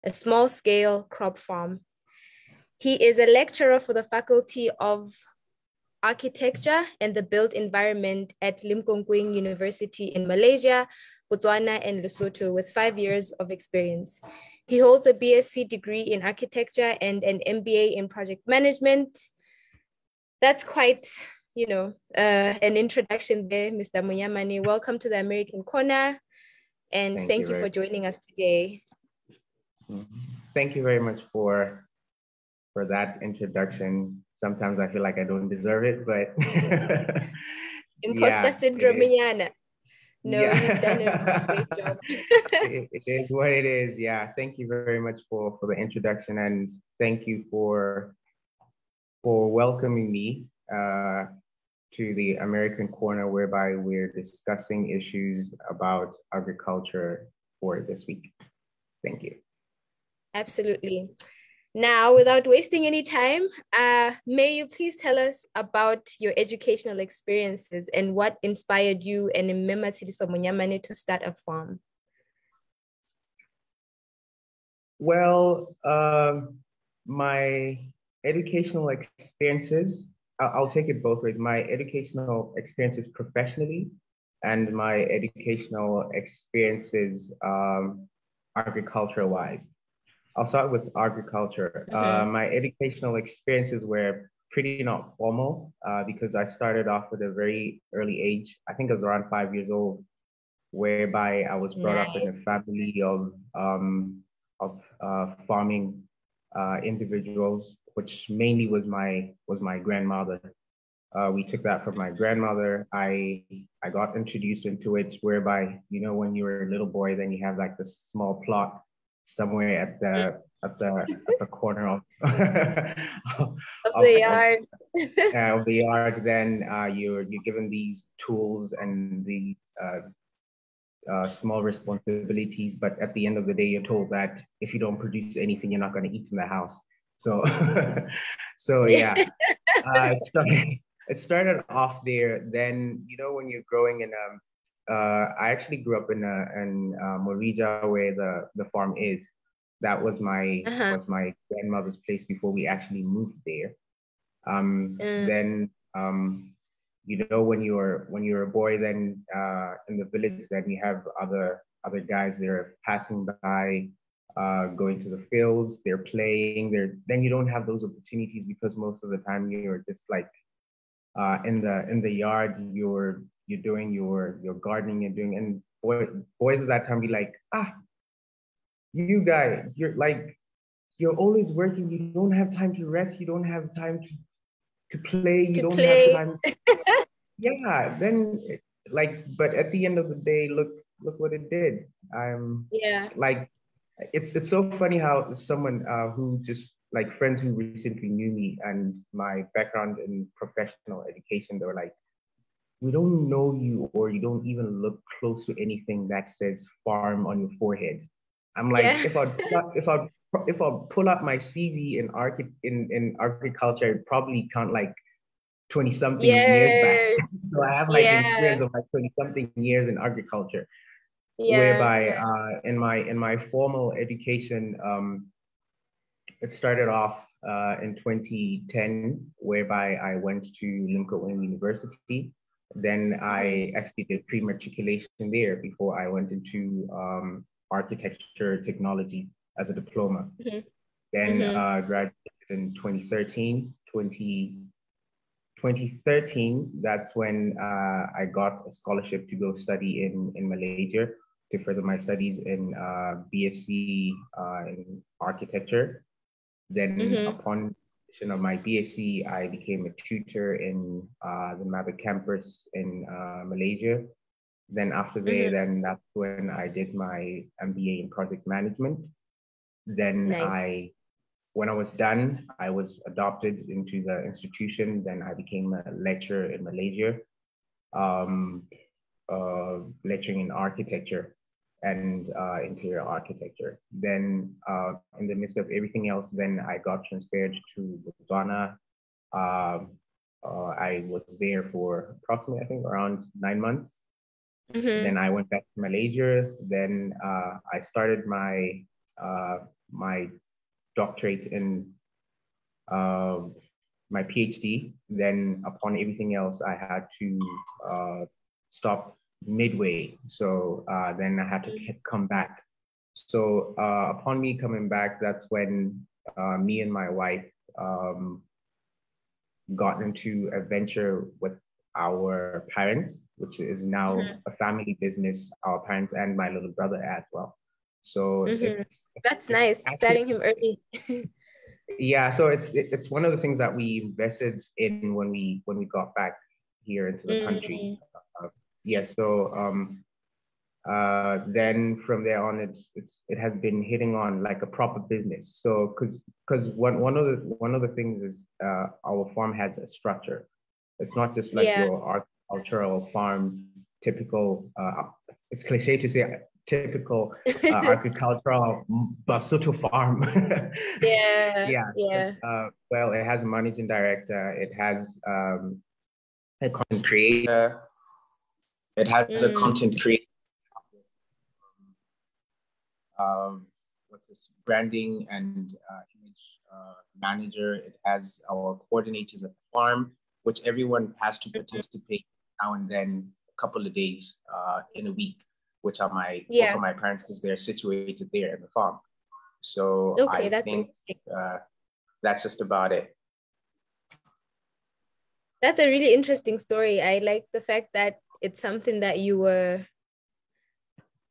a small-scale crop farm. He is a lecturer for the Faculty of Architecture and the Built Environment at Lim Kong Kweng University in Malaysia, Botswana, and Lesotho with 5 years of experience. He holds a BSc degree in architecture and an MBA in project management. That's quite, an introduction there, Mr. Monyamane. Welcome to the American Corner, and thank you for joining us today. Thank you very much for that introduction. Sometimes I feel like I don't deserve it, but Imposter syndrome, Yana. No, you've done a great job. It is what it is. Yeah, thank you very much for the introduction, and thank you for welcoming me to the American Corner, whereby we're discussing issues about agriculture for this week. Thank you. Absolutely. Now, without wasting any time, may you please tell us about your educational experiences and what inspired you and Mmema Tshediso Monyamane to start a farm? Well, my educational experiences, I'll take it both ways. My educational experiences professionally and my educational experiences agriculture-wise. I'll start with agriculture. My educational experiences were pretty not formal because I started off at a very early age. I think I was around 5 years old, whereby I was brought up in a family of farming individuals, which mainly was my grandmother. We took that from my grandmother. I got introduced into it, whereby, when you were a little boy, then you have like this small plot somewhere at the corner of the yard. Of the yard. Then you're given these tools and the small responsibilities, but at the end of the day, you're told that if you don't produce anything, you're not going to eat in the house. So, yeah, it started off there. Then, when you're growing in I actually grew up in Morija, where the farm is. That was my grandmother's place before we actually moved there. Then when you're a boy, then in the village, then you have other guys that are passing by, going to the fields, they're playing. Then you don't have those opportunities because most of the time you're just like in the yard, you're doing your gardening and doing, and boys at that time be like, you guys, you're always working, you don't have time to rest, you don't have time to play, you don't have time. Yeah, then but at the end of the day, look what it did. It's so funny how someone who just like friends who recently knew me and my background in professional education, they were like, we don't know you, or you don't even look close to anything that says farm on your forehead. I'm like, if I pull up my CV in agriculture, I'd probably count like 20-something years back. So I have like experience of like 20-something years in agriculture. Whereby in my formal education, it started off in 2010, whereby I went to Lim Kong Kweng University. Then I actually did pre-matriculation there before I went into architecture technology as a diploma. Then graduated in 2013. 2013, that's when I got a scholarship to go study in Malaysia to further my studies in BSc in architecture. Then upon completion of my BSc, I became a tutor in the Mother campus in Malaysia. Then after there, then that's when I did my MBA in project management. Then when I was done, I was adopted into the institution. Then I became a lecturer in Malaysia, lecturing in architecture and interior architecture. Then in the midst of everything else, then I got transferred to Botswana. I was there for approximately, I think, around 9 months. Then I went back to Malaysia. Then I started my doctorate in my PhD. Then upon everything else, I had to stop midway. So then I had to come back. So upon me coming back, that's when me and my wife got into a venture with our parents, which is now a family business, our parents and my little brother as well. So that's nice, actually, starting him early. Yeah, so it's one of the things that we invested in when we got back here into the country. Then from there on, it has been hitting on like a proper business. So because one of the things is our farm has a structure. It's not just like your agricultural farm, typical. It's cliche to say typical agricultural Basotho farm. Well, it has a managing director. It has a content creator. It has a content creator. What's this? Branding and image manager. It has our coordinators at the farm, which everyone has to participate now and then, a couple of days in a week, which are both of my parents because they're situated there at the farm. So I think that's just about it. That's a really interesting story. I like the fact that it's something that you were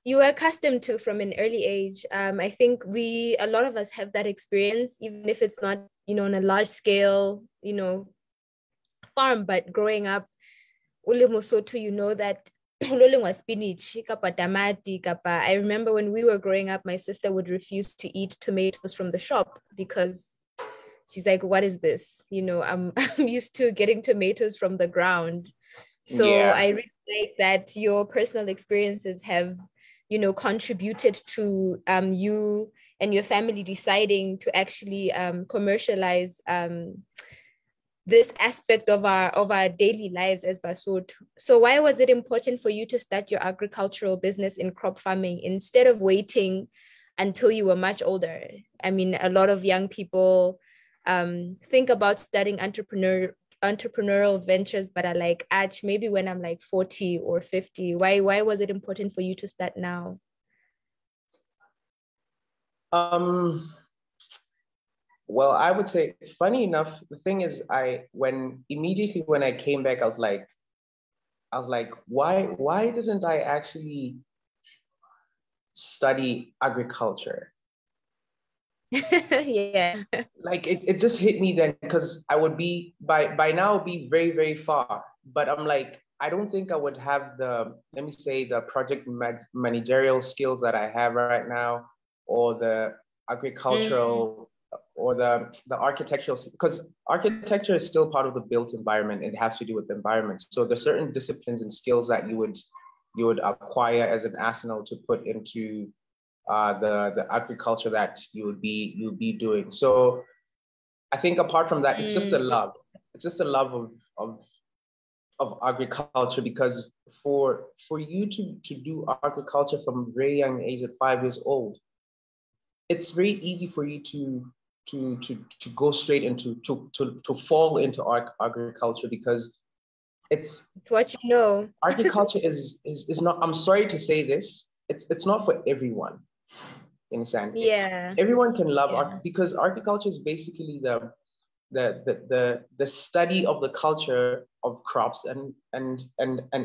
accustomed to from an early age. I think a lot of us have that experience, even if it's not, on a large scale, farm, but growing up, ule Mosotho, you know that was spinach, kapa tamati, kapa. I remember when we were growing up, my sister would refuse to eat tomatoes from the shop because she's like, what is this? I'm used to getting tomatoes from the ground. So I really like that your personal experiences have contributed to you and your family deciding to actually commercialize this aspect of our daily lives as Basotho. So why was it important for you to start your agricultural business in crop farming instead of waiting until you were much older? I mean, a lot of young people think about starting entrepreneurial ventures, but are like, maybe when I'm like 40 or 50. Why was it important for you to start now? Well, I would say, funny enough, the thing is, immediately when I came back, I was like, why didn't I actually study agriculture? Like it just hit me then, because I would be by now be very, very far. But I'm like, I don't think I would have the project managerial skills that I have right now, or the agricultural or the architectural, because architecture is still part of the built environment. It has to do with the environment. So there's certain disciplines and skills that you would acquire as an arsenal to put into the agriculture that you would be doing. So I think apart from that, it's just a love. It's just a love of agriculture, because for you to do agriculture from a very young age at 5 years old, it's very easy for you to go straight into to fall into agriculture, because it's what you know. Agriculture is not, I'm sorry to say this, it's not for everyone. You understand? Everyone can love art, because agriculture is basically the study of the culture of crops and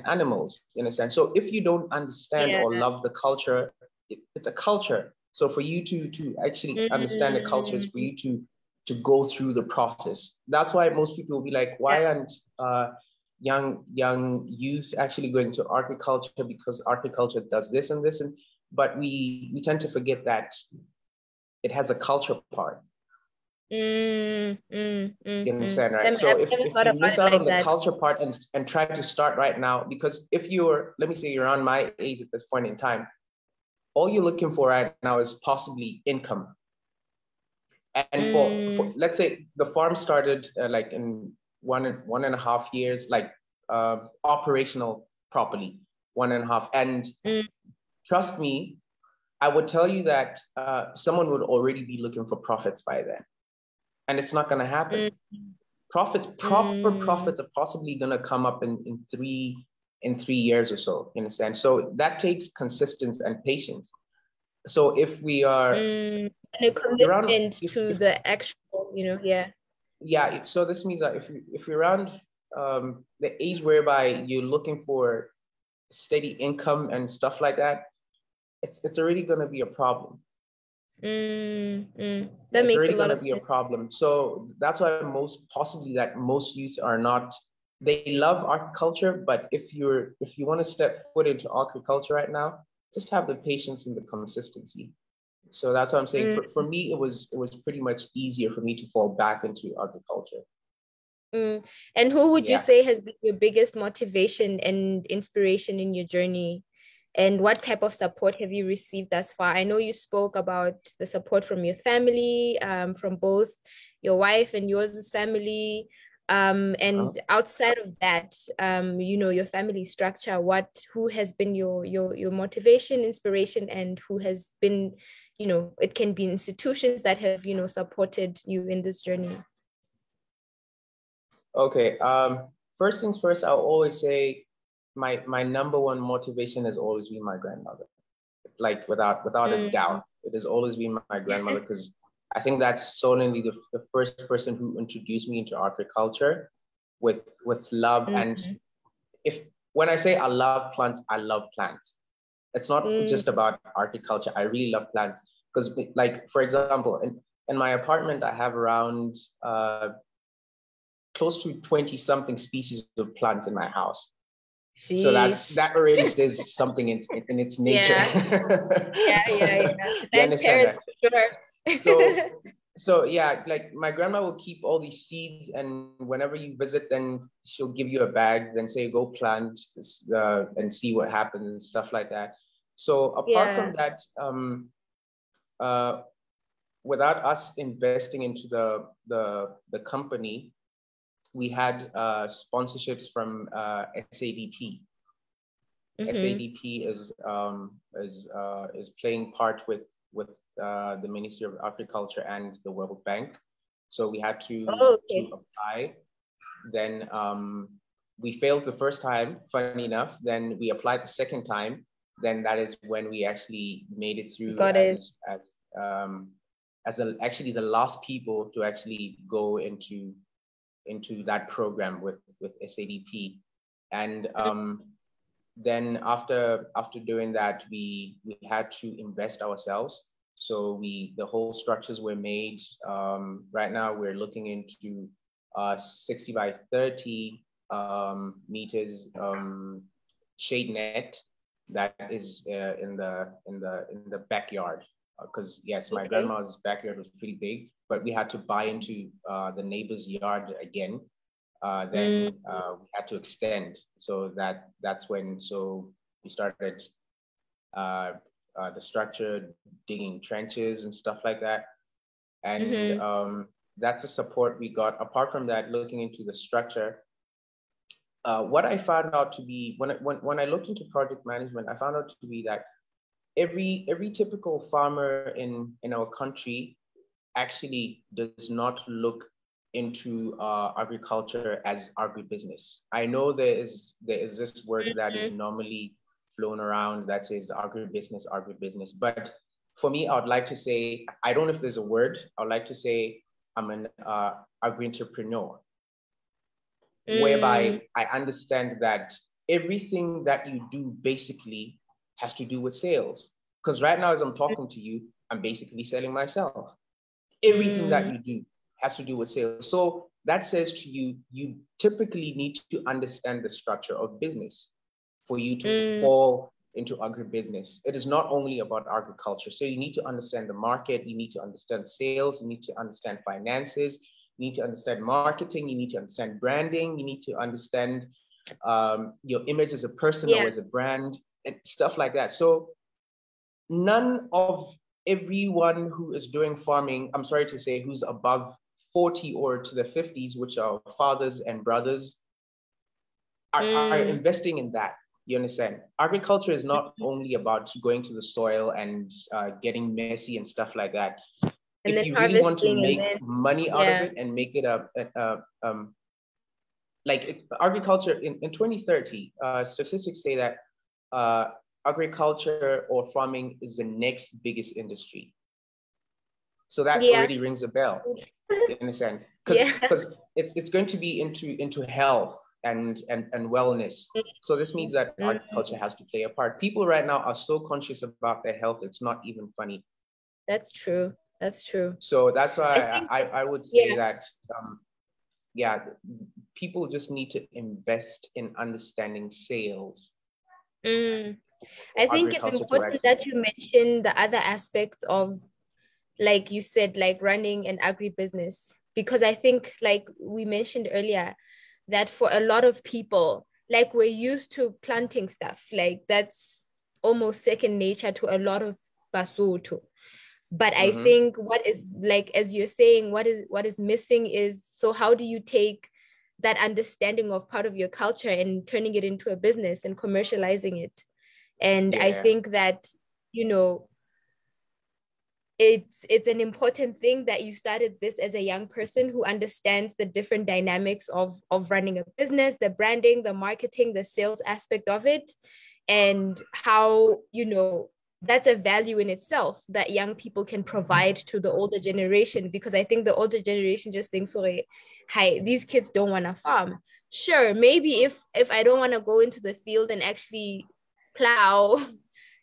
animals, in a sense. So if you don't understand or love the culture, it's a culture. So for you to actually understand the culture is for you to go through the process. That's why most people will be like, why aren't young youth actually going to agriculture? Because agriculture does this and this, but we tend to forget that it has a culture part. You understand, right? So if you miss out on the culture part and try to start right now, because if let me say you're around my age at this point in time, all you're looking for right now is possibly income. And for let's say the farm started like in one and a half years, like operational properly, 1.5. And trust me, I would tell you that someone would already be looking for profits by then, and it's not going to happen. Proper profits are possibly going to come up in 3 years or so, in a sense. So that takes consistency and patience. So if we are and a commitment to the actual, yeah. So this means that if you're around the age whereby you're looking for steady income and stuff like that, it's already going to be a problem. That makes a lot of sense. Be a problem. So that's why most youth are not. They love agriculture, but if you want to step foot into agriculture right now, just have the patience and the consistency. So that's what I'm saying. For me, it was pretty much easier for me to fall back into agriculture. And who would you say has been your biggest motivation and inspiration in your journey? And what type of support have you received thus far? I know you spoke about the support from your family, from both your wife and yours family. And outside of that, your family structure, who has been your motivation, inspiration, and who has been, it can be institutions that have, supported you in this journey. Okay. First things first, I'll always say my number one motivation has always been my grandmother. Like without a doubt, it has always been my grandmother, because I think that's solely the first person who introduced me into agriculture with love. And when I say I love plants, I love plants. It's not just about agriculture. I really love plants, because like, for example, in my apartment, I have around close to 20 something species of plants in my house. Sheesh. So that already says something in its nature. Yeah. And parents, sure. So yeah, like my grandma will keep all these seeds, and whenever you visit, then she'll give you a bag, then say, go plant this, and see what happens and stuff like that. So apart from that, without us investing into the company, we had sponsorships from SADP. SADP is playing part with the Ministry of Agriculture and the World Bank. So we had to apply. Then we failed the first time, funny enough. Then we applied the second time. Then that is when we actually made it through actually the last people to actually go into that program with SADP. And then after doing that, we had to invest ourselves. So the whole structures were made. Right now we're looking into 60 by 30 meters shade net that is in the backyard. Because yes, my grandma's backyard was pretty big, but we had to buy into the neighbor's yard again. Then we had to extend. So that's when we started the structure, digging trenches and stuff like that. And that's the support we got. Apart from that, looking into the structure, what I found out to be, when I looked into project management, I found out to be that every typical farmer in our country actually does not look into agriculture as agribusiness. I know there is this word that is normally flown around that says agribusiness. But for me, I would like to say, I don't know if there's a word. I would like to say I'm an agri-entrepreneur, whereby I understand that everything that you do basically has to do with sales. Because right now, as I'm talking to you, I'm basically selling myself. Everything that you do has to do with sales. So that says to you, you typically need to understand the structure of business for you to fall into agribusiness. It is not only about agriculture. So you need to understand the market, you need to understand sales, you need to understand finances, you need to understand marketing, you need to understand branding, you need to understand your image as a person or as a brand, and stuff like that. So none of everyone who is doing farming, I'm sorry to say, who's above 40 or to the 50s, which are fathers and brothers, are investing in that. You understand? Agriculture is not only about going to the soil and getting messy and stuff like that. And If then you really want to harvesting and make then, money out of it and make it agriculture in 2030, statistics say that agriculture or farming is the next biggest industry. So that already rings a bell. You understand? Because it's going to be into health and wellness. So this means that agriculture has to play a part. People right now are so conscious about their health, it's not even funny. That's true. That's true. So that's why I would say that people just need to invest in understanding sales. I think it's important that you mention the other aspects of, like you said, like running an agribusiness, because I think, like we mentioned earlier, that for a lot of people, like we're used to planting stuff, like that's almost second nature to a lot of Basotho. But I think what is, like, as you're saying, what is missing is, so how do you take that understanding of part of your culture and turning it into a business and commercializing it? And I think that, you know, it's an important thing that you started this as a young person who understands the different dynamics of running a business, the branding, the marketing, the sales aspect of it, and how, you know, that's a value in itself that young people can provide to the older generation. Because I think the older generation just thinks, okay, hi, these kids don't want to farm. Sure, maybe if I don't want to go into the field and actually plow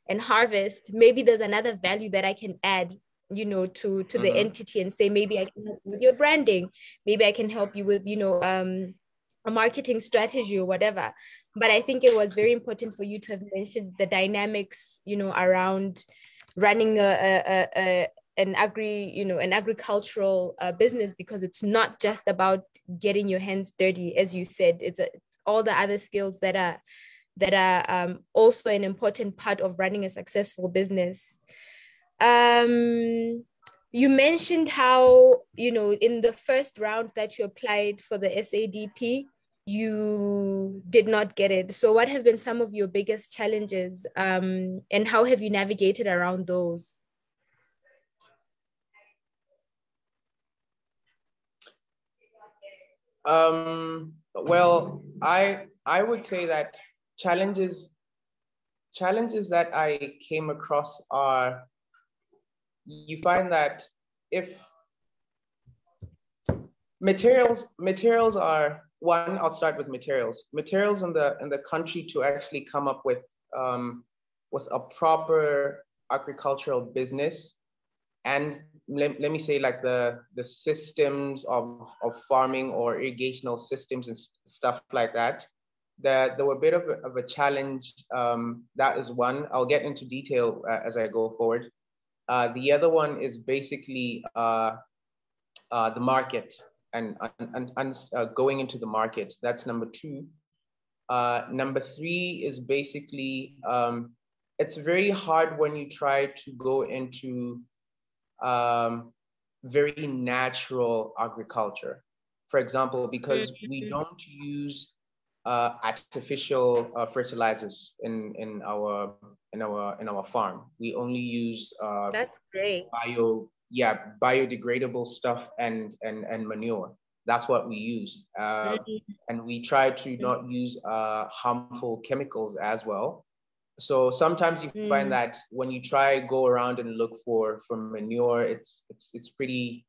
and harvest, maybe there's another value that I can add, you know, to the entity, and say, maybe I can help you with your branding, maybe I can help you with, you know, a marketing strategy or whatever. But I think it was very important for you to have mentioned the dynamics, you know, around running an agricultural business, because it's not just about getting your hands dirty, as you said. It's all the other skills that are also an important part of running a successful business. You mentioned how, you know, in the first round that you applied for the SADP, you did not get it. So what have been some of your biggest challenges, and how have you navigated around those? Well, I would say that challenges that I came across are, you find that if materials are one, I'll start with materials in the country to actually come up with a proper agricultural business, and let me say, like the systems of farming or irrigational systems and stuff like that, there were a bit of a challenge. That is one. I'll get into detail as I go forward. The other one is basically the market and going into the market. That's number two. Number three is basically, it's very hard when you try to go into very natural agriculture. For example, because we don't use artificial fertilizers in our farm. We only use That's great. biodegradable stuff and manure. That's what we use. And we try to not use harmful chemicals as well. So sometimes you find that when you try go around and look for manure, it's pretty,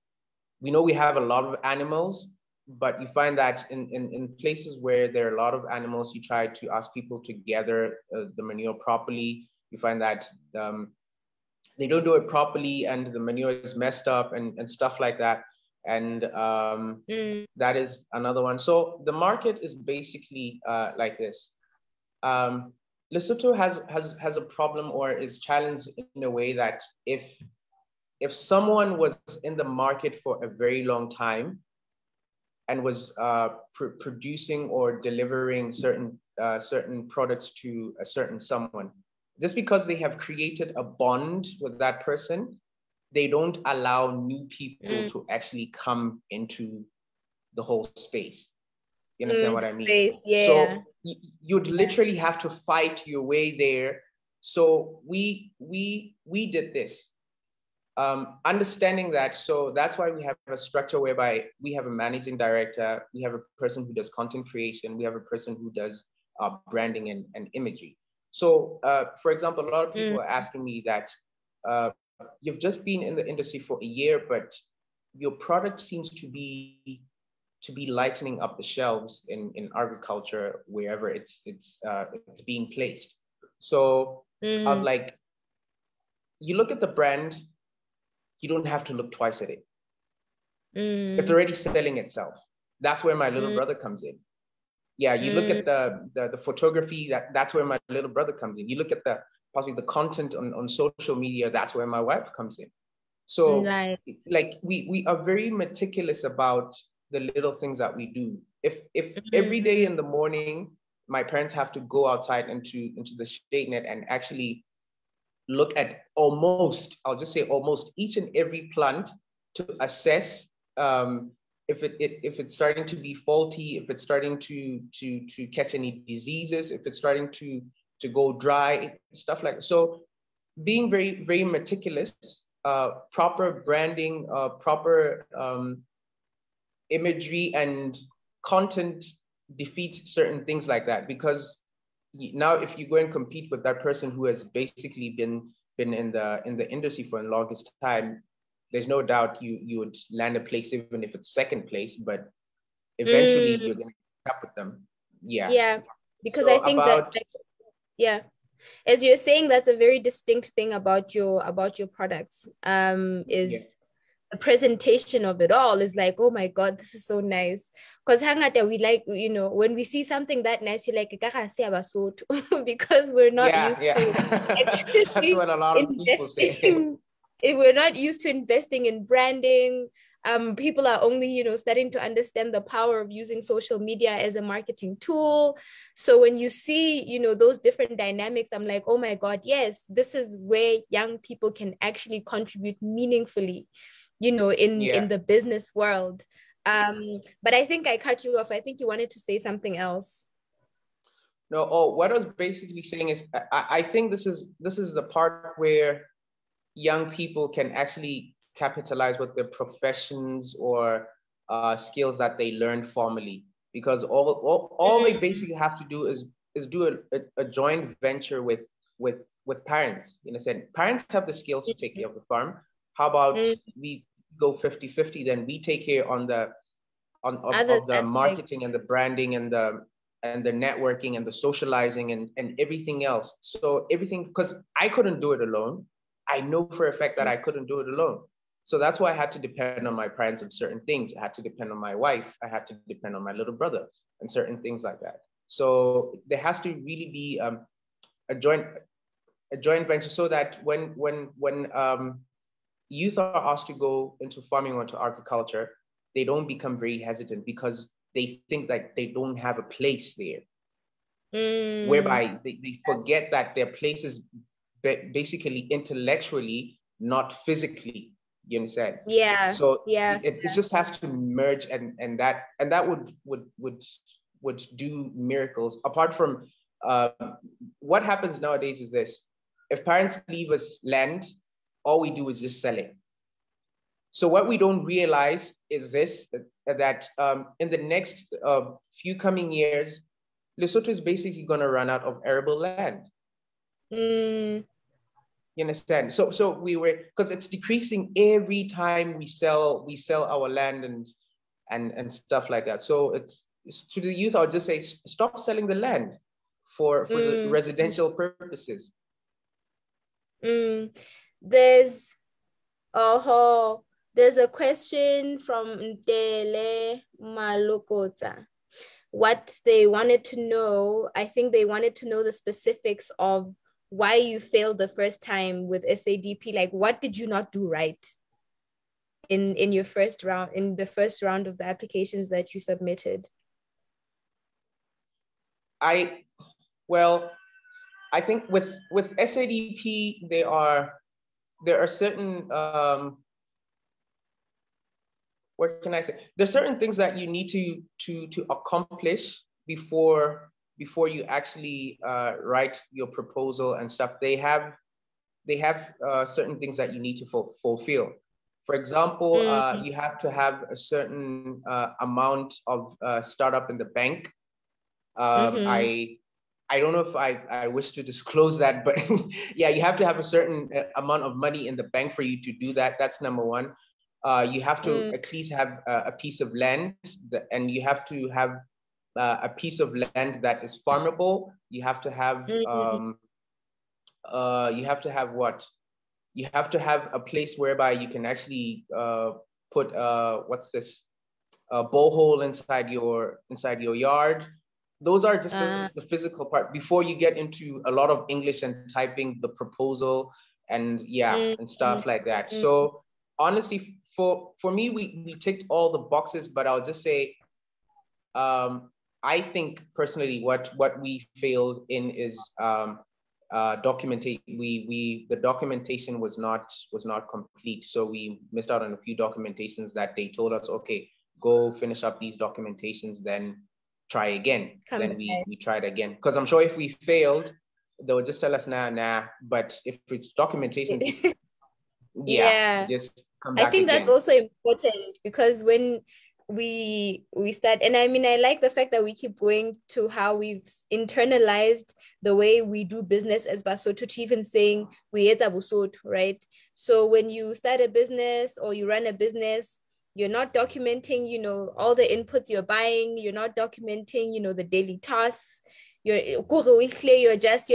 we know we have a lot of animals, but you find that in places where there are a lot of animals, you try to ask people to gather the manure properly. You find that they don't do it properly and the manure is messed up and stuff like that. And that is another one. So the market is basically like this. Lesotho has a problem, or is challenged in a way that if someone was in the market for a very long time and was producing or delivering certain products to a certain someone, just because they have created a bond with that person, they don't allow new people to actually come into the whole space. You understand what I mean? Space, yeah. So you'd literally have to fight your way there. So we did this. Understanding that, so that's why we have a structure whereby we have a managing director, we have a person who does content creation, we have a person who does branding and imagery. So, for example, a lot of people are asking me that you've just been in the industry for a year, but your product seems to be lightening up the shelves in agriculture wherever it's being placed. So I was like, you look at the brand, you don't have to look twice at it. It's already selling itself. That's where my little brother comes in. Yeah, you look at the photography, that's where my little brother comes in. You look at possibly the content on social media, that's where my wife comes in. So like we are very meticulous about the little things that we do. If every day in the morning, my parents have to go outside into the shade net and actually look at I'll just say almost each and every plant to assess if it's starting to be faulty, if it's starting to catch any diseases, if it's starting to go dry, stuff like that. So being very, very meticulous, proper branding, proper imagery and content defeats certain things like that, because now if you go and compete with that person who has basically been in the industry for the longest time, there's no doubt you would land a place even if it's second place, but eventually you're going to catch up with them. Yeah, because so I think as you're saying, that's a very distinct thing about your products, is the presentation of it all is like, oh my God, this is so nice. Because we like, when we see something that nice, you're like, because we're not used to actually that's what a lot of people say. We're not used to investing in branding. People are only, starting to understand the power of using social media as a marketing tool. So when you see, those different dynamics, I'm like, oh my God, yes, this is where young people can actually contribute meaningfully, in the business world. But I think I cut you off. I think you wanted to say something else. No, what I was basically saying is I think this is the part where young people can actually capitalize with their professions or skills that they learned formally, because all they basically have to do is do a joint venture with parents. In a sense, parents have the skills to take care of the farm. How about we go 50-50, then we take care of the marketing and the branding and the networking and the socializing and everything else. So everything, because I couldn't do it alone. I know for a fact that I couldn't do it alone. So that's why I had to depend on my parents on certain things. I had to depend on my wife. I had to depend on my little brother and certain things like that. So there has to really be a joint venture, so that when youth are asked to go into farming or into agriculture, they don't become very hesitant because they think that they don't have a place there. Whereby they forget that their place is basically intellectually, not physically. You understand? Yeah. So it just has to merge, and that would do miracles. Apart from what happens nowadays is this: if parents leave us land, all we do is just sell it. So what we don't realize is this: that in the next few coming years, Lesotho is basically going to run out of arable land. You understand? So we were, because it's decreasing every time we sell our land and stuff like that. So it's to the youth, I'll just say, stop selling the land for the residential purposes. There's a question from Ntele Malokota. What they wanted to know, I think they wanted to know the specifics of why you failed the first time with SADP. Like, what did you not do right in your first round, in the first round of the applications that you submitted? I think with SADP, there are certain what can I say? There's certain things that you need to accomplish before you actually write your proposal and stuff. They have certain things that you need to fulfill. For example, you have to have a certain amount of startup in the bank. I don't know if I wish to disclose that, but yeah, you have to have a certain amount of money in the bank for you to do that. That's number one. You have to at least have a piece of land, and you have to have a piece of land that is farmable. You have to have what? You have to have a place whereby you can actually put what's this? A borehole inside your yard. Those are just the physical part before you get into a lot of English and typing the proposal and and stuff like that. So honestly, for me, we ticked all the boxes, but I'll just say, I think personally what we failed in is documentation. The documentation was not complete. So we missed out on a few documentations that they told us, okay, go finish up these documentations, then try again. Then we tried again. Because I'm sure if we failed, they would just tell us, nah. But if it's documentation, just come back. I think again. that's also important, because when we start, and I mean, I like the fact that we keep going to how we've internalized the way we do business as Basotho, to even saying we eza Basotho, right? So when you start a business or you run a business, you're not documenting, all the inputs you're buying. You're not documenting, the daily tasks. You're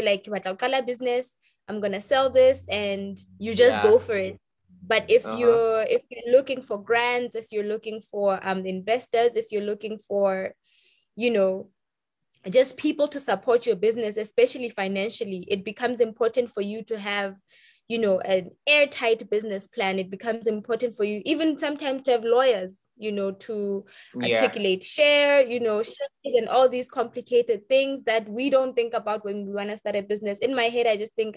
like, business, I'm gonna sell this, and you just go for it. But if you're looking for grants, if you're looking for investors, if you're looking for, just people to support your business, especially financially, it becomes important for you to have, an airtight business plan. It becomes important for you even sometimes to have lawyers, to articulate shares and all these complicated things that we don't think about when we want to start a business. In my head, I just think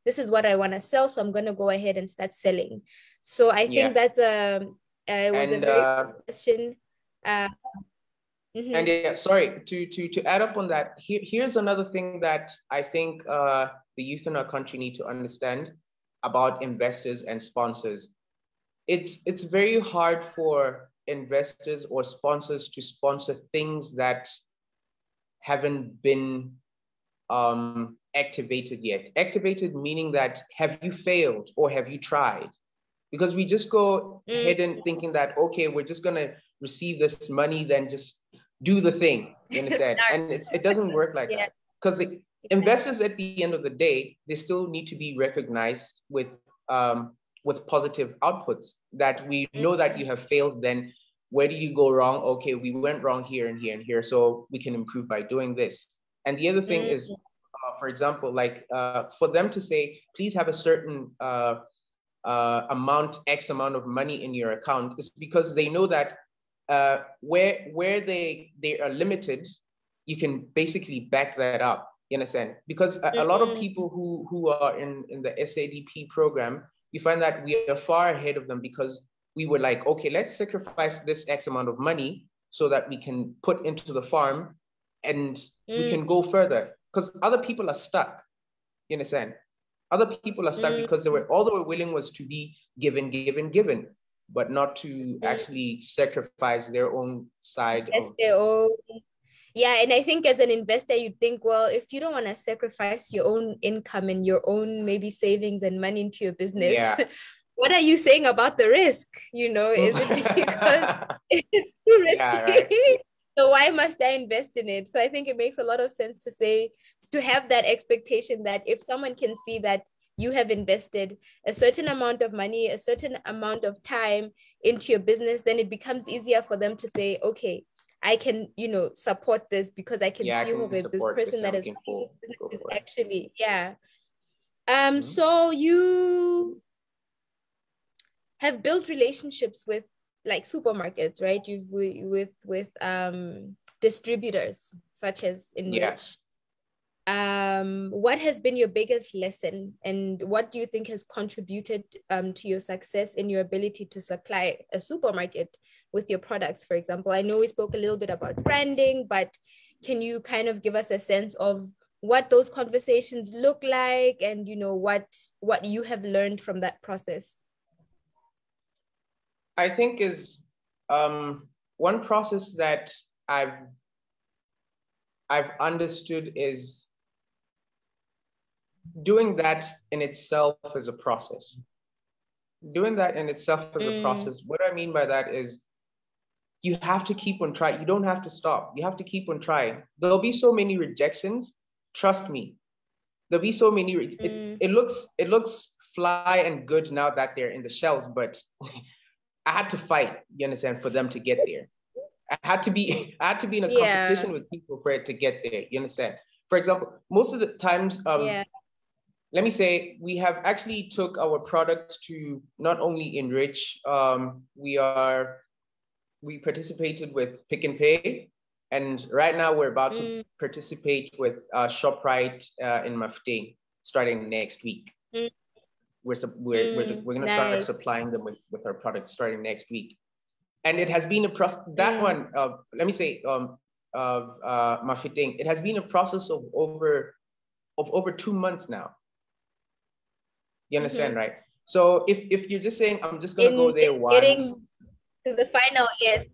this is what I want to sell, so I'm going to go ahead and start selling. So I think that's it was a very good question. And sorry, to add up on that, here's another thing that I think the youth in our country need to understand about investors and sponsors. It's very hard for investors or sponsors to sponsor things that haven't been activated yet. Activated meaning that, have you failed or have you tried? Because we just go ahead and thinking that, okay, we're just gonna receive this money, then just do the thing, you understand? And it doesn't work like that. Because the investors, at the end of the day, they still need to be recognized with positive outputs, that we know that you have failed, then where did you go wrong? Okay, we went wrong here and here and here, so we can improve by doing this. And the other thing is, for example, like for them to say, please have a certain X amount of money in your account, is because they know that where they are limited, you can basically back that up, you understand? Because a lot of people who are in the SADP program, you find that we are far ahead of them, because we were like, okay, let's sacrifice this X amount of money so that we can put into the farm and we can go further. Because other people are stuck, you understand? Other people are stuck because all they were willing was to be given, but not to actually sacrifice their own side. Yeah, and I think as an investor, you think, well, if you don't want to sacrifice your own income and your own maybe savings and money into your business, what are you saying about the risk? Is it because it's too risky? Yeah, right. So why must I invest in it? So I think it makes a lot of sense to have that expectation that if someone can see that you have invested a certain amount of money, a certain amount of time into your business, then it becomes easier for them to say, okay, I can, support this, because I can see with this person that is actually, So you have built relationships with like supermarkets, right? You've with distributors such as in which? what has been your biggest lesson, and what do you think has contributed to your success in your ability to supply a supermarket with your products, for example? I know we spoke a little bit about branding, but can you kind of give us a sense of what those conversations look like, and what you have learned from that process? I think is one process that I've understood is doing that in itself is a process. Doing that in itself is a process. What I mean by that is you have to keep on trying. You don't have to stop. You have to keep on trying. There'll be so many rejections. Trust me. There'll be so many. It looks fly and good now that they're in the shelves, but I had to fight, you understand, for them to get there. I had to be in a competition with people for it to get there. You understand? For example, most of the times, let me say, we have actually took our products to not only enrich. We participated with Pick and Pay, and right now we're about to participate with ShopRite in Mafeking starting next week. We're going to start supplying them with our products starting next week. And it has been a process, that one, let me say, Mafeking, it has been a process of over 2 months now. You understand, right? So if you're just saying, I'm just going to go there once. Getting to the final, yes.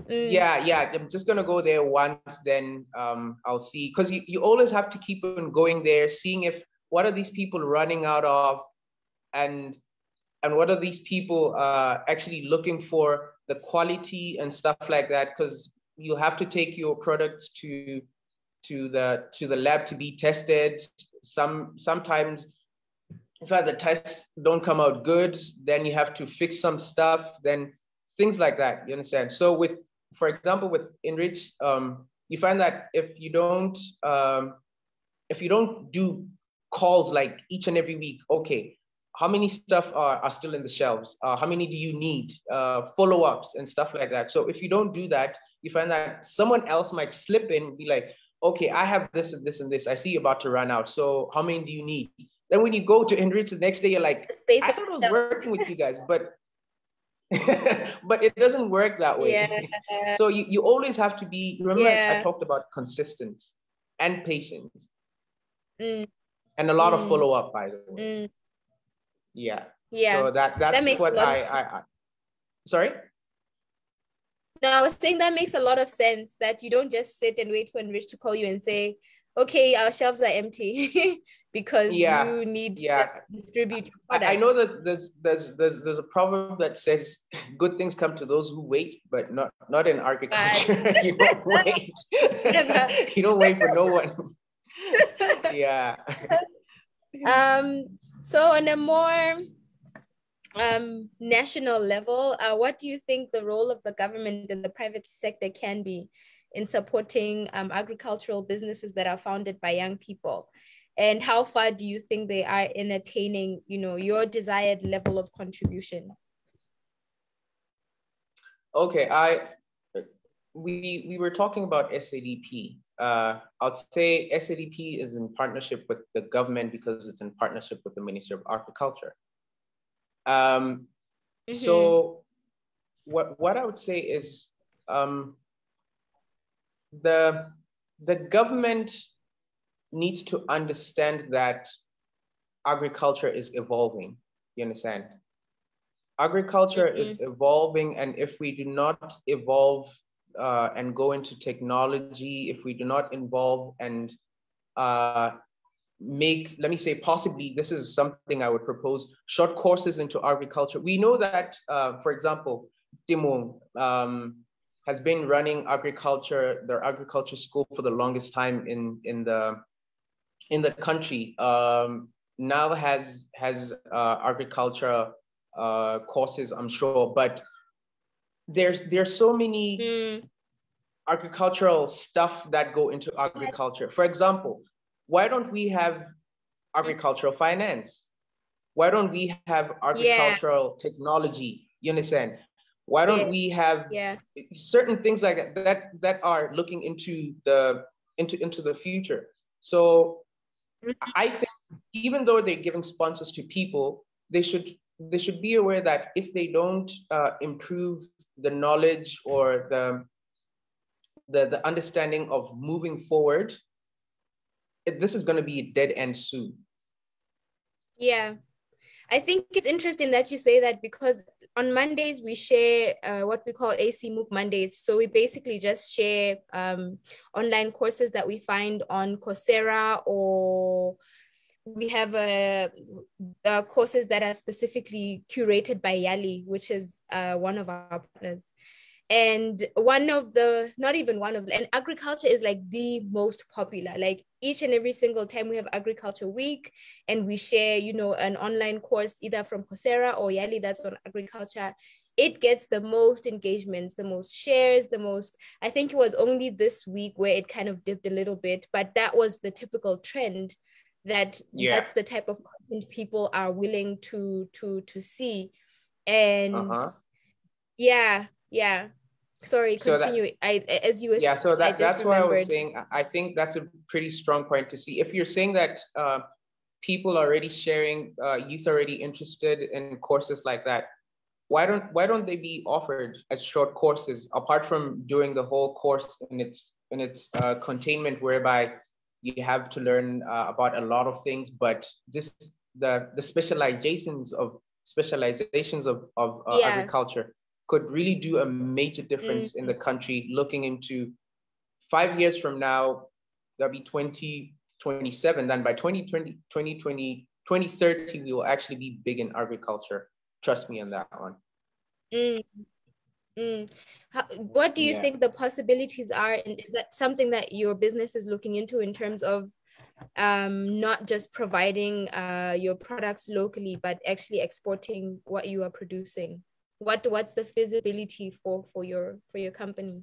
Yeah, I'm just going to go there once, then I'll see. Because you always have to keep on going there, seeing what are these people running out of, and what are these people actually looking for, the quality and stuff like that, because you have to take your products to the lab to be tested. Sometimes if the tests don't come out good, then you have to fix some stuff, then things like that, you understand? So for example, with Enrich, you find that if you don't do calls like each and every week, okay, how many stuff are still in the shelves? How many do you need? Follow-ups and stuff like that. So if you don't do that, you find that someone else might slip in and be like, okay, I have this and this and this. I see you're about to run out. So how many do you need? Then when you go to Enrich the next day, you're like, I thought I was working with you guys, but but it doesn't work that way. Yeah. So you always have to be, remember I talked about consistency and patience and a lot of follow-up, by the way. Yeah. So that's makes what a lot of sense. Sorry? No, I was saying that makes a lot of sense, that you don't just sit and wait for Enrich to call you and say, okay, our shelves are empty because you need to distribute your product. I know that there's a proverb that says good things come to those who wait, but not in agriculture. You don't wait. You don't wait for no one. Yeah. So on a more national level, what do you think the role of the government and the private sector can be in supporting agricultural businesses that are founded by young people? And how far do you think they are in attaining, your desired level of contribution? Okay, we were talking about SADP. I'd say SADP is in partnership with the government because it's in partnership with the Ministry of Agriculture. So what I would say is the government needs to understand that agriculture is evolving. You understand? Agriculture is evolving, and if we do not evolve and go into technology, if we do not involve and make, let me say, possibly, this is something I would propose, short courses into agriculture. We know that, for example, Timon has been running their agriculture school for the longest time in the country. Now has agriculture courses, I'm sure, but there's so many agricultural stuff that go into agriculture. For example, why don't we have agricultural finance? Why don't we have agricultural technology? You understand? Why don't we have certain things like that are looking into the future? So I think even though they're giving sponsors to people, they should be aware that if they don't improve the knowledge or the understanding of moving forward, this is going to be a dead end soon. Yeah. I think it's interesting that you say that, because on Mondays we share what we call AC MOOC Mondays. So we basically just share online courses that we find on Coursera, or we have courses that are specifically curated by Yali, which is one of our partners. And and agriculture is like the most popular. Like each and every single time we have agriculture week and we share, an online course either from Coursera or Yali that's on agriculture, it gets the most engagements, the most shares, I think it was only this week where it kind of dipped a little bit, but that was the typical trend, that's the type of content people are willing to see. And yeah. Sorry, continue. As you were saying, so that's why I was saying, I think that's a pretty strong point to see. If you're saying that people are already sharing, youth are already interested in courses like that, why don't they be offered as short courses, apart from doing the whole course in its containment, whereby you have to learn about a lot of things, but just the specializations of agriculture could really do a major difference in the country. Looking into 5 years from now, that'll be 2027. Then by 2030, we will actually be big in agriculture. Trust me on that one. What do you think the possibilities are? And is that something that your business is looking into in terms of not just providing your products locally, but actually exporting what you are producing? What's the feasibility for your company?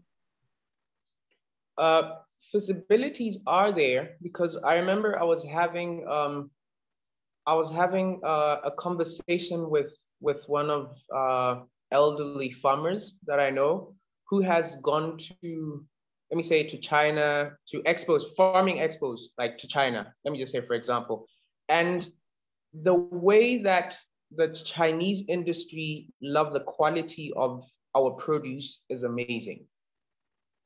Feasibilities are there, because I remember I was having a conversation with one of elderly farmers that I know, who has gone to, let me say, to China, to farming expos, like to China, let me just say, for example. And the way that the Chinese industry love the quality of our produce is amazing.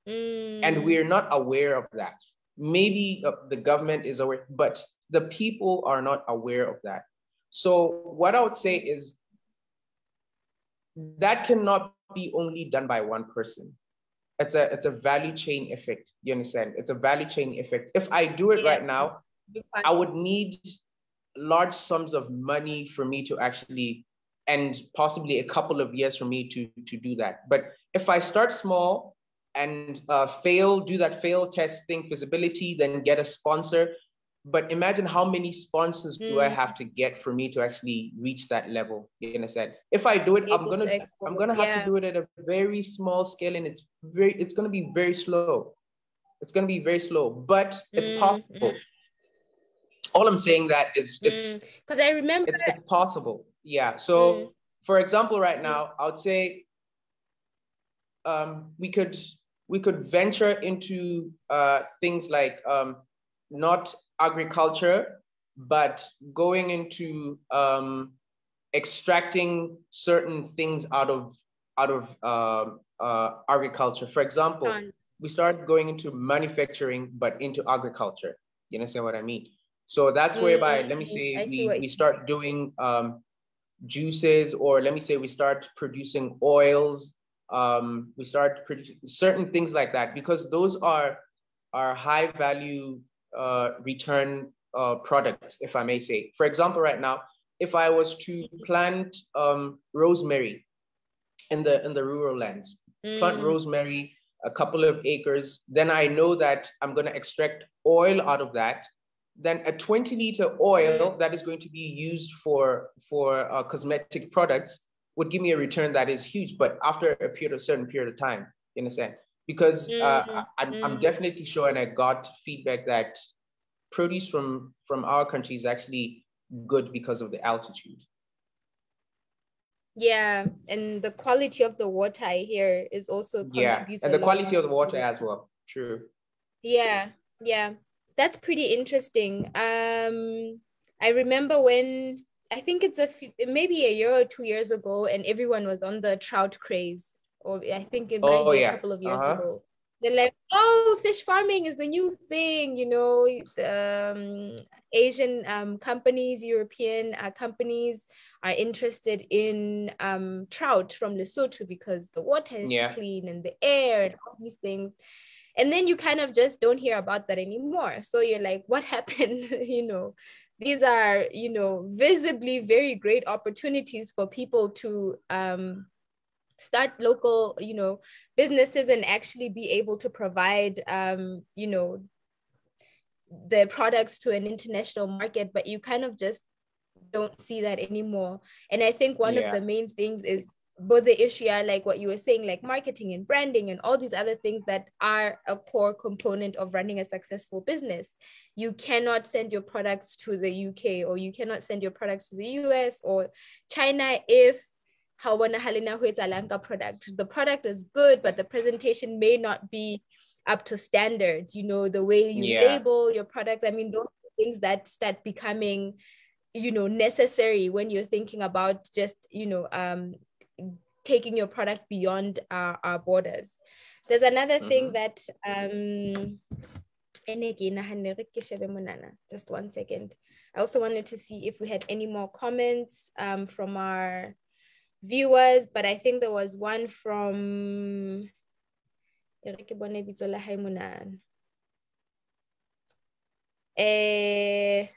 And we're not aware of that. Maybe the government is aware, but the people are not aware of that. So what I would say is that cannot be only done by one person. It's a value chain effect. You understand? It's a value chain effect. If I do it right now, I would need large sums of money for me to actually, and possibly a couple of years for me to do that. But if I start small and do that fail testing feasibility, then get a sponsor. But imagine how many sponsors do I have to get for me to actually reach that level? You understand? If I do it, I'm gonna have to do it at a very small scale, and it's gonna be very slow. It's gonna be very slow, but it's possible. All I'm saying that is it's because I remember it's possible. Yeah. So for example, right now, I would say we could venture into things like not agriculture, but going into extracting certain things out of agriculture. For example, we start going into manufacturing, but into agriculture. You understand what I mean? So that's whereby, let me say, we start doing juices, or let me say we start producing oils. We start producing certain things like that, because those are high value return products, if I may say. For example, right now, if I was to plant rosemary in the rural lands, plant rosemary, a couple of acres, then I know that I'm going to extract oil out of that. Then a 20-liter oil that is going to be used for cosmetic products would give me a return that is huge, but after a certain period of time, you understand? Because I'm definitely sure, and I got feedback that produce from our country is actually good because of the altitude. Yeah, and the quality of the water here is also contributes. And the quality of the water as well. True. Yeah. That's pretty interesting. I remember when, I think it's maybe a year or 2 years ago, and everyone was on the trout craze, or I think it might Oh be a yeah. couple of years ago. They're like, oh, fish farming is the new thing, the Asian companies, European companies are interested in trout from Lesotho because the water is clean and the air and all these things. And then you kind of just don't hear about that anymore. So you're like, what happened? These are, visibly very great opportunities for people to start local, businesses and actually be able to provide, their products to an international market, but you kind of just don't see that anymore. And I think one of the main things is both the issue, like what you were saying, like marketing and branding and all these other things that are a core component of running a successful business. You cannot send your products to the UK, or you cannot send your products to the US or China if the product is good, but the presentation may not be up to standard. The way you label your product. I mean, those are things that start becoming necessary when you're thinking about just taking your product beyond our borders. There's another thing that just 1 second. I also wanted to see if we had any more comments from our viewers, but I think there was one from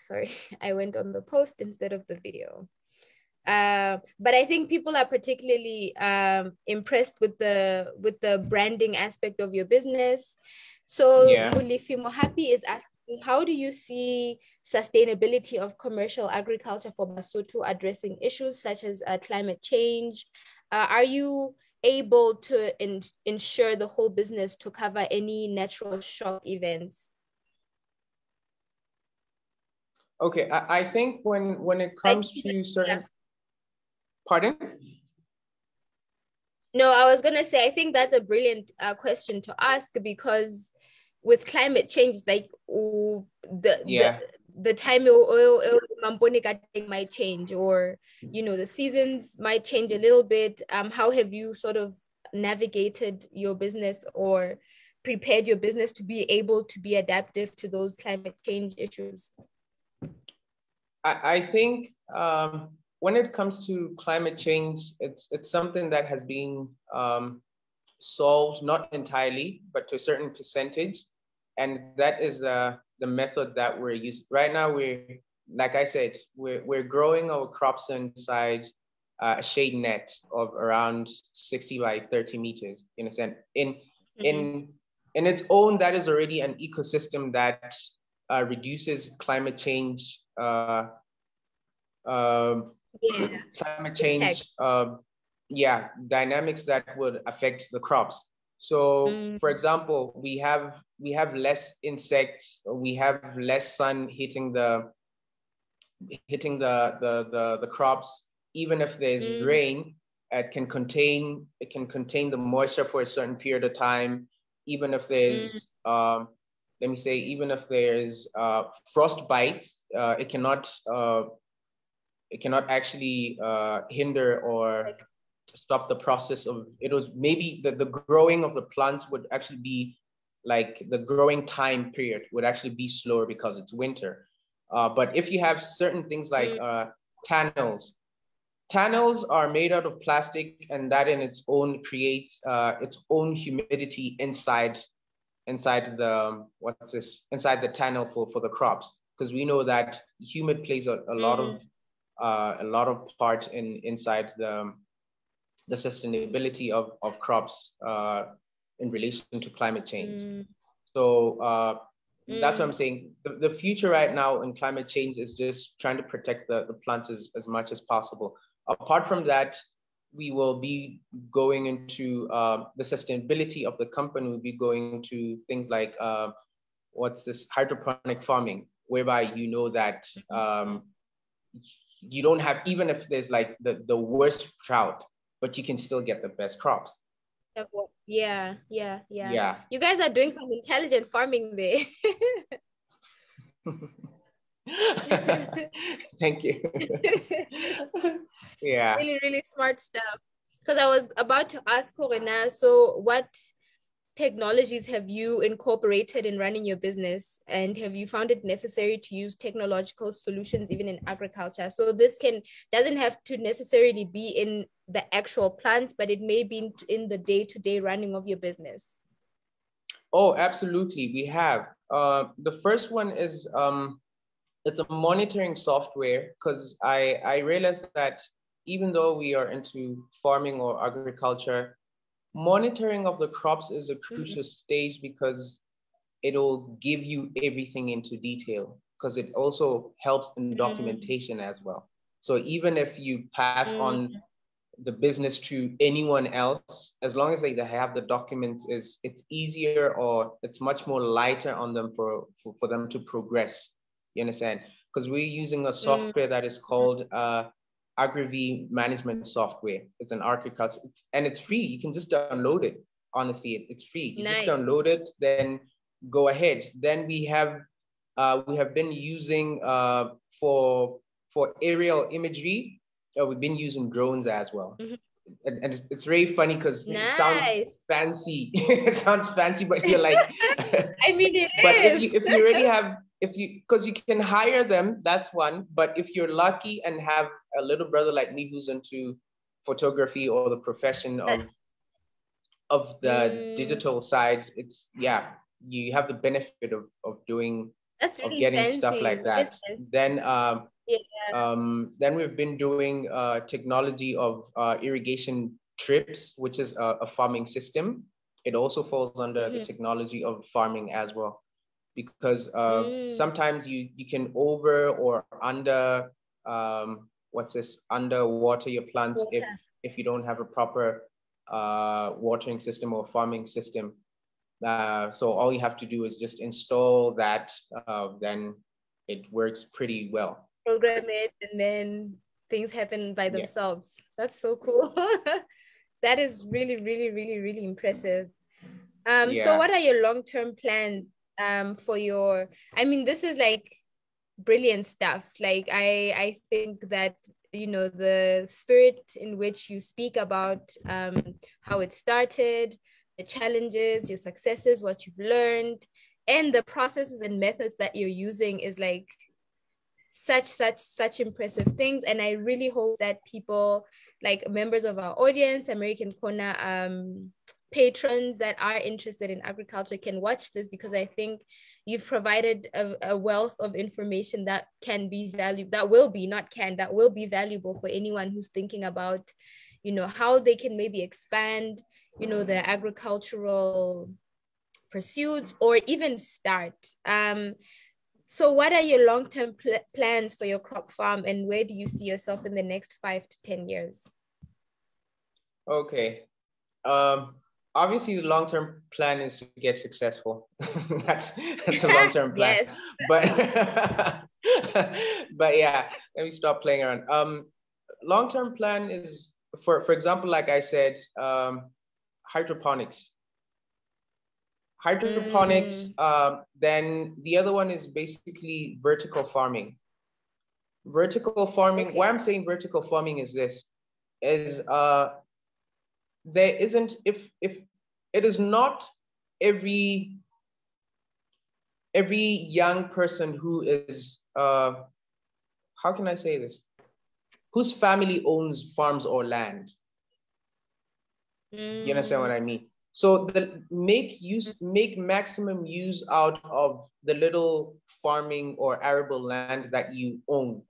sorry, I went on the post instead of the video. But I think people are particularly impressed with the branding aspect of your business. So Mulifimo Happy is asking, how do you see sustainability of commercial agriculture for Basotho addressing issues such as climate change? Are you able to ensure the whole business to cover any natural shock events? Okay, I think when it comes to certain, pardon? No, I was gonna say, I think that's a brilliant question to ask, because with climate change, like the time might change, or the seasons might change a little bit. How have you sort of navigated your business or prepared your business to be able to be adaptive to those climate change issues? I think when it comes to climate change, it's something that has been solved, not entirely, but to a certain percentage. And that is the method that we're using. Right now, like I said, we're growing our crops inside a shade net of around 60 by 30 meters, in a sense. In its own, that is already an ecosystem that reduces climate change climate change dynamics that would affect the crops. So for example, we have less insects, we have less sun hitting the crops. Even if there's rain, it can contain the moisture for a certain period of time. Even if there's let me say, even if there's frost bites, it cannot actually hinder or stop the process of it. Was maybe the growing of the plants would actually be like the growing time period would actually be slower because it's winter. But if you have certain things like tunnels are made out of plastic, and that in its own creates its own humidity inside the inside the tunnel for the crops, because we know that humid plays a lot of part inside the sustainability of crops in relation to climate change. So that's what I'm saying. The future right now in climate change is just trying to protect the plants as much as possible. Apart from that, we will be going into the sustainability of the company. We'll be going to things like hydroponic farming, whereby you know that you don't have, even if there's like the worst drought, but you can still get the best crops. Yeah. You guys are doing some intelligent farming there. Thank you. Yeah. Really, really smart stuff. Because I was about to ask Corina, so what technologies have you incorporated in running your business, and have you found it necessary to use technological solutions even in agriculture? So this doesn't have to necessarily be in the actual plants, but it may be in the day-to-day running of your business. Oh, absolutely. We have. The first one is it's a monitoring software, because I realized that even though we are into farming or agriculture, monitoring of the crops is a crucial stage, because it'll give you everything into detail, because it also helps in documentation as well. So even if you pass on the business to anyone else, as long as they have the documents, it's easier, or it's much more lighter on them for them to progress. You understand? Because we're using a software that is called AgriV management software. It's an agriculture, and it's free. You can just download it. Honestly, it's free. You just download it, then go ahead. Then we have been using for aerial imagery. We've been using drones as well. And it's very funny because it sounds fancy. It sounds fancy, but you're like, I mean, it but is. if you really have, because you can hire them, that's one. But if you're lucky and have a little brother like me who's into photography or the profession of the digital side, it's, yeah, you have the benefit of doing, that's really getting fancy. stuff like that. Then we've been doing technology of irrigation trips, which is a farming system. It also falls under the technology of farming as well, because sometimes you can over or under underwater your plants if you don't have a proper watering system or farming system. So all you have to do is just install that, then it works pretty well. Program it, and then things happen by themselves. That's so cool. That is really, really, really, really impressive. So what are your long-term plans for your, I mean, this is like brilliant stuff. Like I think that, you know, the spirit in which you speak about how it started, the challenges, your successes, what you've learned, and the processes and methods that you're using is like such impressive things. And I really hope that people, like members of our audience, American Corner patrons that are interested in agriculture, can watch this, because I think you've provided a wealth of information that can be valuable, that will be valuable for anyone who's thinking about, you know, how they can maybe expand, you know, their agricultural pursuit, or even start. So what are your long-term plans for your crop farm, and where do you see yourself in the next 5 to 10 years? Okay. Obviously the long-term plan is to get successful. that's a long-term plan. Yes. But yeah, let me stop playing around. Long-term plan is, for example, like I said, hydroponics. Then the other one is basically vertical farming. Vertical farming, why I'm saying vertical farming is this, is there isn't, if it is not every young person who is, how can I say this, whose family owns farms or land. You understand what I mean? So make maximum use out of the little farming or arable land that you own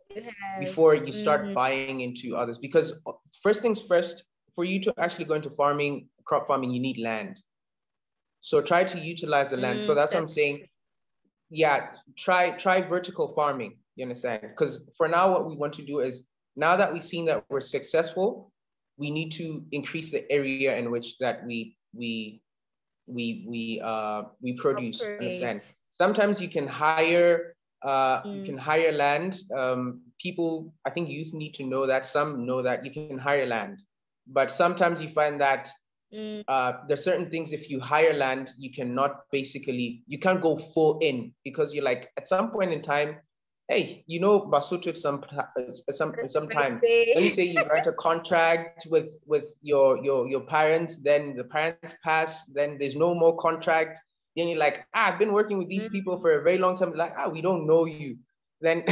before you start buying into others. Because first things first, for you to actually go into farming, crop farming, you need land. So try to utilize the land. So that's what I'm saying. True. Yeah, try vertical farming. You understand? Because for now, what we want to do is, now that we've seen that we're successful, we need to increase the area in which that we produce. Understand? Sometimes you can hire land. People, I think youth need to know that. Some know that you can hire land, but sometimes you find that There's certain things, if you hire land, you can't go full in, because you're like, at some point in time, hey, Basotho sometime. When you say you write a contract with your parents, then the parents pass, then there's no more contract. Then you're like, I've been working with these people for a very long time. Like, we don't know you. Then,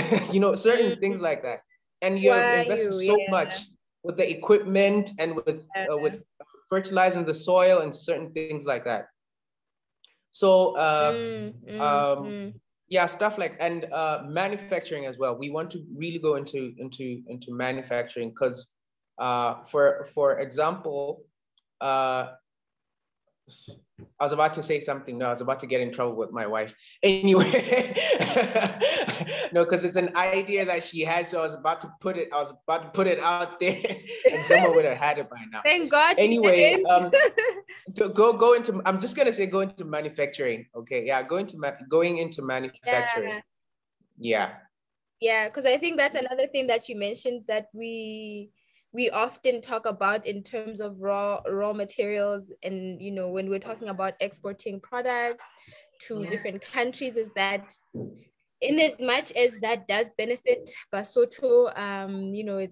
certain things like that. And you have invested so much with the equipment and with fertilizing the soil and certain things like that. So, yeah, stuff like, and manufacturing as well. We want to really go into manufacturing, because for example, I was about to say something. No, I was about to get in trouble with my wife. Anyway, no, because it's an idea that she had. So I was about to put it out there, and someone would have had it by now. Thank God. Anyway, go into. I'm just gonna say go into manufacturing. Okay, yeah, going into manufacturing. Yeah. Yeah, because I think that's another thing that you mentioned that we often talk about in terms of raw materials, and when we're talking about exporting products to different countries, is that in as much as that does benefit Basotho,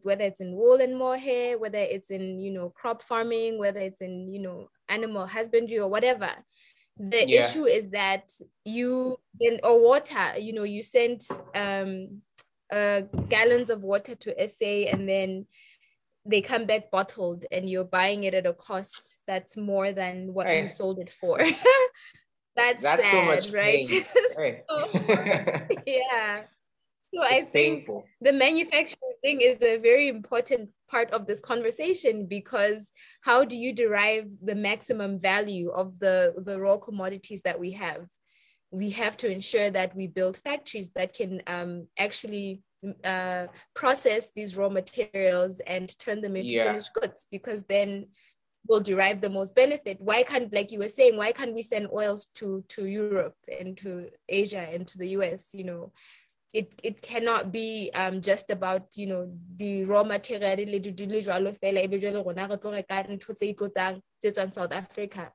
whether it's in wool and mohair, whether it's in crop farming, whether it's in animal husbandry or whatever, the issue is that water, you send gallons of water to SA, and then they come back bottled, and you're buying it at a cost that's more than what you sold it for. That's sad, so much right? Yeah. So I think painful. The manufacturing thing is a very important part of this conversation, because how do you derive the maximum value of the raw commodities that we have? We have to ensure that we build factories that can actually process these raw materials and turn them into finished goods, because then we'll derive the most benefit. Why can't, like you were saying, why can't we send oils to Europe and to Asia and to the US? It cannot be just about the raw material South Africa.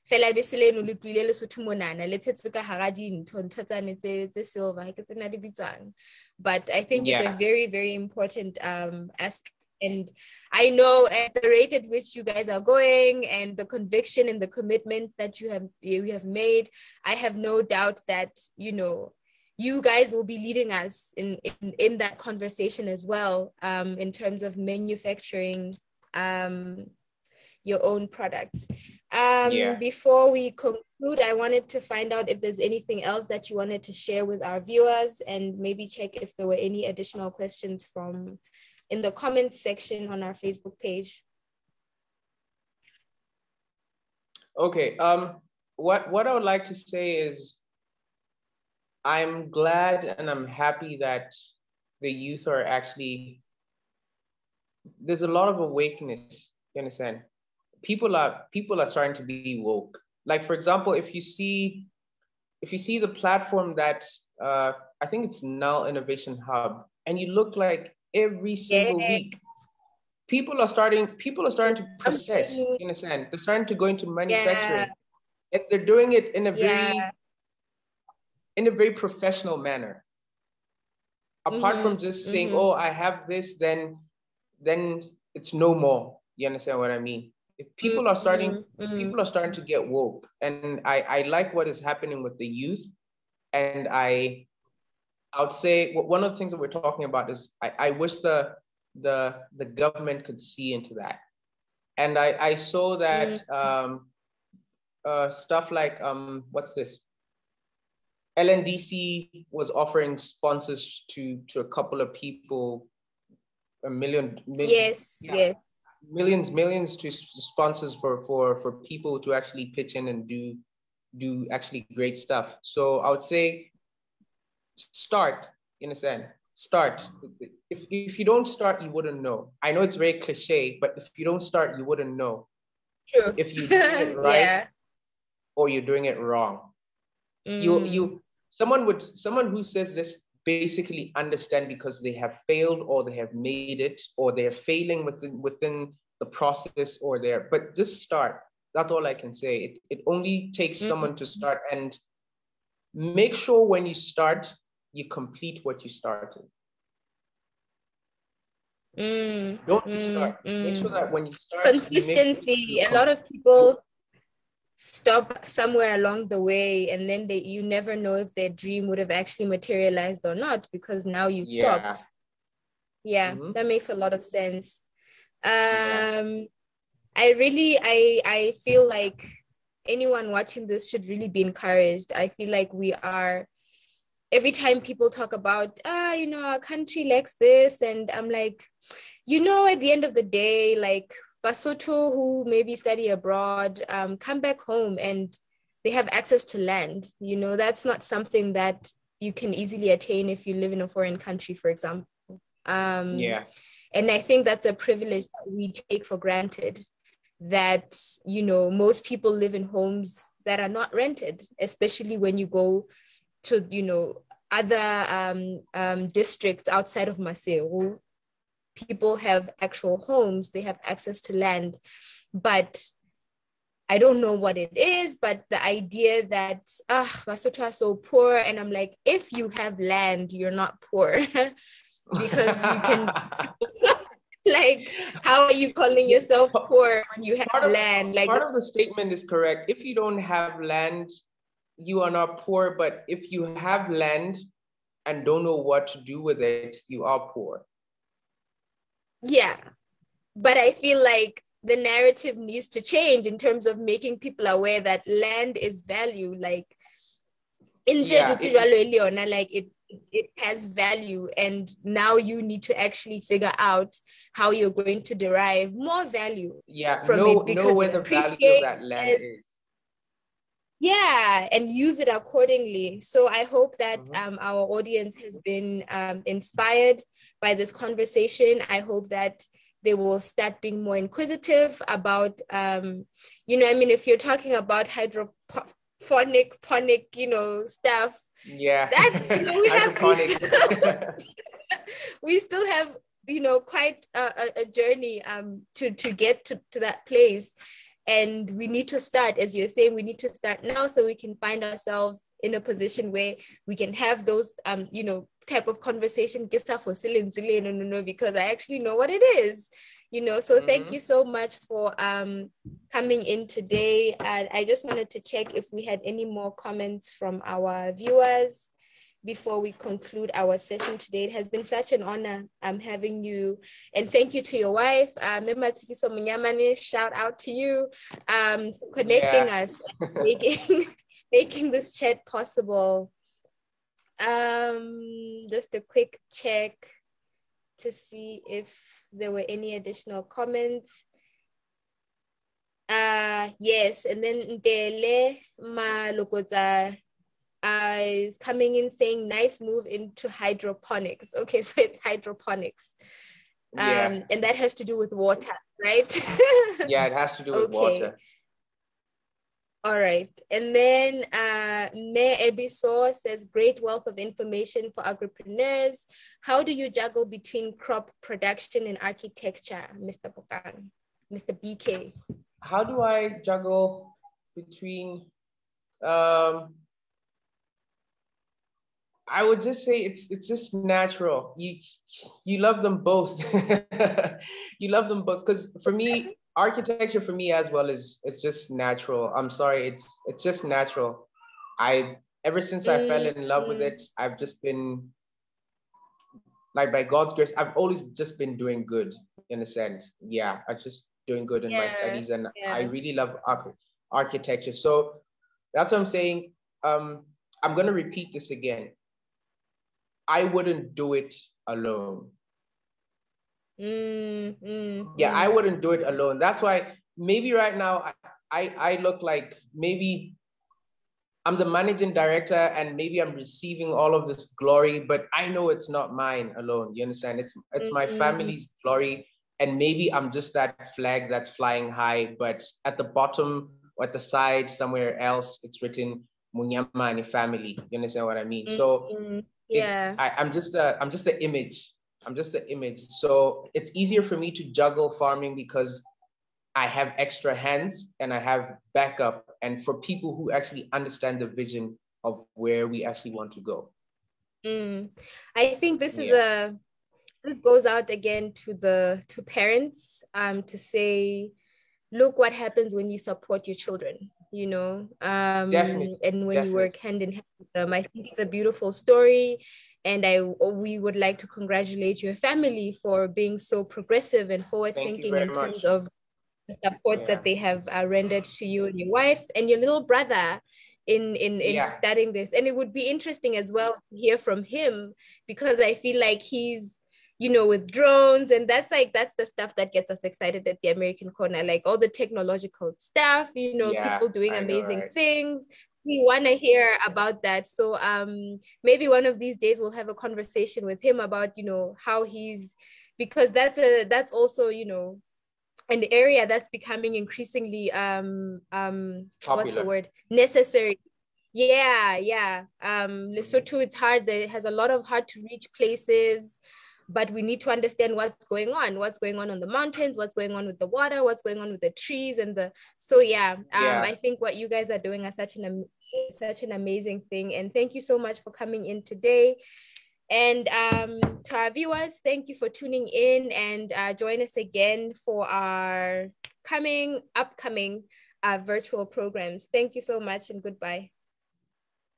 Fela bese leno le tlile le sotho monana le tshetswe ka hara dintho tsane tse silver ke tsena di bitswang. But I think it's a very, very important aspect. And I know at the rate at which you guys are going, and the conviction and the commitment that you have made, I have no doubt that you guys will be leading us in that conversation as well, in terms of manufacturing your own products. Before we conclude, I wanted to find out if there's anything else that you wanted to share with our viewers, and maybe check if there were any additional questions in the comments section on our Facebook page. Okay, what I would like to say is, I'm glad and I'm happy that the youth are actually, there's a lot of awakeness, you understand? People are starting to be woke. Like, for example, if you see the platform that I think it's Null Innovation Hub, and you look like every single week, people are starting to process, you understand? They're starting to go into manufacturing, and they're doing it in a very professional manner. Apart from just saying, oh, I have this, then it's no more. You understand what I mean? If people are starting to get woke, and I like what is happening with the youth. And I would say one of the things that we're talking about is I wish the government could see into that. And I saw that stuff like what's this? LNDC was offering sponsors to a couple of people, millions to sponsors for people to actually pitch in and do actually great stuff. So I would say start, in a sense. Start. If you don't start, you wouldn't know. I know it's very cliche, but if you don't start, you wouldn't know. True. If you're doing it right or you're doing it wrong. Someone who says this basically understand because they have failed or they have made it or they're failing within the process or but just start. That's all I can say. It only takes someone to start, and make sure when you start, you complete what you started. Don't just start. Make sure that when you start, consistency. A lot of people stop somewhere along the way, and then you never know if their dream would have actually materialized or not, because now you've stopped. Yeah, that makes a lot of sense. I feel like anyone watching this should really be encouraged. I feel like every time people talk about, our country lacks this, and I'm like, at the end of the day, like, Basotho who maybe study abroad, come back home and they have access to land. That's not something that you can easily attain if you live in a foreign country, for example. And I think that's a privilege that we take for granted, that, most people live in homes that are not rented, especially when you go to, other districts outside of Maseru. People have actual homes, they have access to land, but I don't know what it is, but the idea that, Basotho are so poor, and I'm like, if you have land, you're not poor, because you can, like, how are you calling yourself poor when you have land? Like, part of the statement is correct. If you don't have land, you are not poor, but if you have land and don't know what to do with it, you are poor. Yeah, but I feel like the narrative needs to change in terms of making people aware that land is value. Like, it has value, and now you need to actually figure out how you're going to derive more value from it, because know where the value of that land is. Yeah, and use it accordingly. So I hope that our audience has been inspired by this conversation. I hope that they will start being more inquisitive about, if you're talking about hydroponic, stuff. That's, we still have, quite a journey to get to that place. And we need to start, as you're saying, we need to start now, so we can find ourselves in a position where we can have those, type of conversation, because I actually know what it is, So thank you so much for coming in today. I just wanted to check if we had any more comments from our viewers before we conclude our session today. It has been such an honor having you, and thank you to your wife, Monyamane. Shout out to you for connecting us, making this chat possible. Just a quick check to see if there were any additional comments. Yes, and then Ndele Malokota is coming in saying, nice move into hydroponics. Okay, so it's hydroponics. And that has to do with water, right? Yeah, it has to do with water. All right. And then Me Ebiso says, great wealth of information for agripreneurs. How do you juggle between crop production and architecture, Mr. Bokang, Mr. BK? How do I juggle between I would just say it's just natural. You love them both. You love them both, because for me, architecture for me as well it's just natural. I'm sorry, it's just natural. Ever since I fell in love with it, I've just been, like, by God's grace, I've always just been doing good in a sense. Yeah, I'm just doing good in my studies, and I really love architecture. So that's what I'm saying. I'm gonna repeat this again. I wouldn't do it alone. I wouldn't do it alone. That's why maybe right now I look like maybe I'm the managing director and maybe I'm receiving all of this glory, but I know it's not mine alone. You understand? It's my family's glory. And maybe I'm just that flag that's flying high, but at the bottom or at the side somewhere else, it's written Monyamane family. You understand what I mean? So Yeah. I'm just the image. I'm just the image. So it's easier for me to juggle farming because I have extra hands and I have backup, and for people who actually understand the vision of where we actually want to go. I think this is this goes out again to parents to say, look what happens when you support your children, you know, Definitely, and when you definitely. work hand in hand with them. I think it's a beautiful story, and we would like to congratulate your family for being so progressive and forward Thank you thinking in very terms much. of the support that they have rendered to you and your wife and your little brother in studying this. And it would be interesting as well to hear from him, because I feel like he's, you know, with drones, and that's the stuff that gets us excited at the American Corner, like all the technological stuff, you know, people doing I know, amazing right? things. We want to hear about that. So maybe one of these days we'll have a conversation with him about, you know, how he's, because that's also, you know, an area that's becoming increasingly what's the Popular. word, necessary. Yeah. Lesotho, it's hard, it has a lot of hard to reach places, but we need to understand what's going on the mountains, what's going on with the water, what's going on with the trees and the, so I think what you guys are doing is such an amazing thing, and thank you so much for coming in today. And to our viewers, thank you for tuning in, and join us again for our upcoming virtual programs. Thank you so much and goodbye.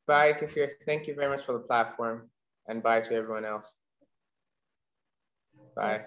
Bye, Kafir. Thank you very much for the platform, and bye to everyone else. Bye.